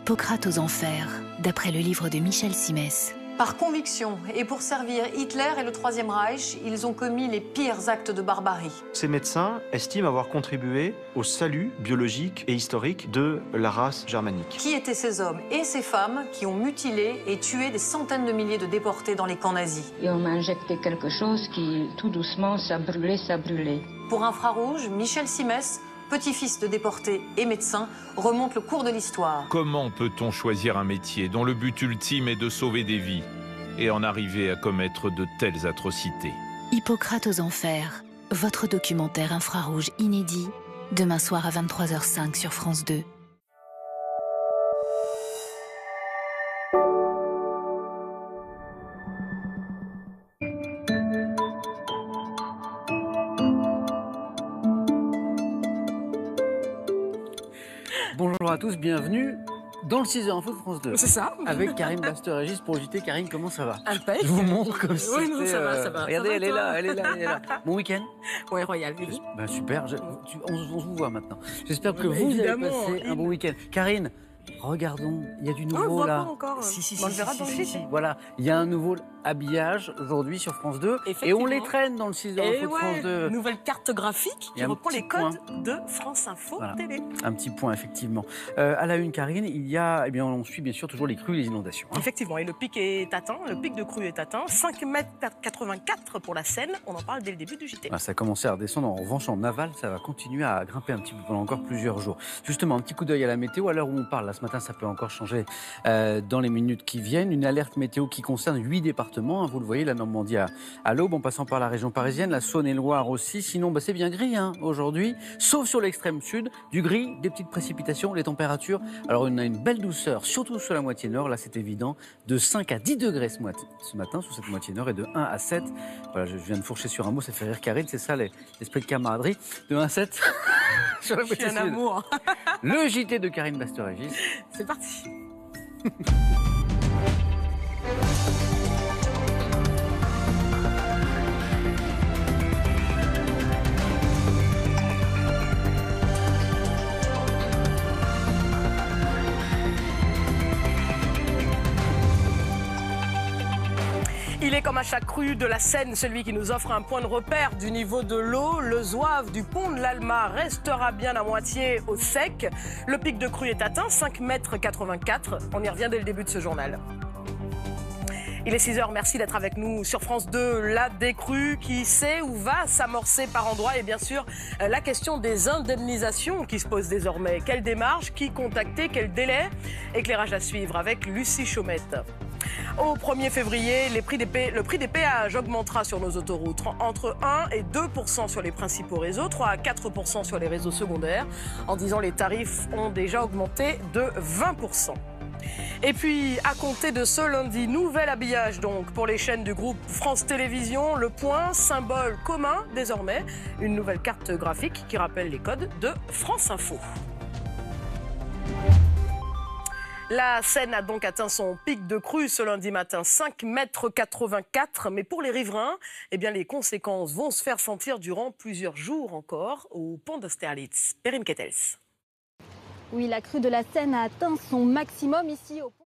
Hippocrate aux enfers, d'après le livre de Michel Simès. Par conviction et pour servir Hitler et le Troisième Reich, ils ont commis les pires actes de barbarie. Ces médecins estiment avoir contribué au salut biologique et historique de la race germanique. Qui étaient ces hommes et ces femmes qui ont mutilé et tué des centaines de milliers de déportés dans les camps nazis? Et on m'a injecté quelque chose qui, tout doucement, ça brûlait, ça brûlait. Pour Infrarouge, Michel Simès, petit-fils de déportés et médecin, remonte le cours de l'histoire. Comment peut-on choisir un métier dont le but ultime est de sauver des vies et en arriver à commettre de telles atrocités? Hippocrate aux enfers, votre documentaire infrarouge inédit, demain soir à 23h05 sur France 2. Bonjour à tous, bienvenue dans le 6h Info de France 2. C'est ça. Avec Karine Baster-Régis pour le JT. Karine, comment ça va? Impec. Je vous montre comme si Oui, non, ça va. Regardez, Ça va, elle est toi là, elle est là, elle est là. Bon week-end? Ouais, royal. Ben, super, on se vous voit maintenant. J'espère que Mais vous avez évidemment, passé un bon week-end. Karine, regardons, il y a du nouveau on le voit là. pas encore. Si, On le verra dans le si, JT. voilà, il y a un nouveau habillage aujourd'hui sur France 2 et on les traîne dans le 6h Info de France 2. Nouvelle carte graphique Il y qui a un reprend les petit codes de France Info Voilà. Télé. Un petit point, effectivement. À la une, Karine, il y a, on suit bien sûr toujours les crues et les inondations. Effectivement, et le pic est atteint, le pic de crue est atteint, 5,84 m pour la Seine, on en parle dès le début du JT. Ça a commencé à redescendre, en revanche en aval, ça va continuer à grimper un petit peu pendant encore plusieurs jours. Justement, un petit coup d'œil à la météo, à l'heure où on parle, là ce matin ça peut encore changer dans les minutes qui viennent. Une alerte météo qui concerne 8 départements, vous le voyez, la Normandie à l'aube, en passant par la région parisienne, la Saône-et-Loire aussi. Sinon, c'est bien gris aujourd'hui, sauf sur l'extrême sud, du gris, des petites précipitations, les températures. Alors on a une belle douceur, surtout sur la moitié nord, là c'est évident, de 5 à 10 degrés ce matin sur cette moitié nord et de 1 à 7. Voilà, je viens de fourcher sur un mot, ça fait rire Karine, c'est ça l'esprit de camaraderie. De 1 à 7 sur la moitié Je suis un sud. amour. Le JT de Karine Baster-Régis. C'est parti. Il est comme à chaque rue de la Seine, celui qui nous offre un point de repère du niveau de l'eau. Le zouave du pont de l'Alma restera bien à moitié au sec. Le pic de crue est atteint, 5,84 m. On y revient dès le début de ce journal. Il est 6h, merci d'être avec nous sur France 2. La décrue qui sait où va s'amorcer par endroits et bien sûr la question des indemnisations qui se pose désormais. Quelle démarche, qui contacter, quel délai? Éclairage à suivre avec Lucie Chaumette. Au 1er février, le prix des péages augmentera sur nos autoroutes entre 1 et 2% sur les principaux réseaux, 3 à 4% sur les réseaux secondaires. En 10 ans, les tarifs ont déjà augmenté de 20%. Et puis, à compter de ce lundi, nouvel habillage donc pour les chaînes du groupe France Télévisions. Le point, symbole commun désormais, une nouvelle carte graphique qui rappelle les codes de France Info. La Seine a donc atteint son pic de crue ce lundi matin, 5,84 m. Mais pour les riverains, les conséquences vont se faire sentir durant plusieurs jours encore au pont d'Austerlitz. Perrine Kettels. Oui, la crue de la Seine a atteint son maximum ici au pont.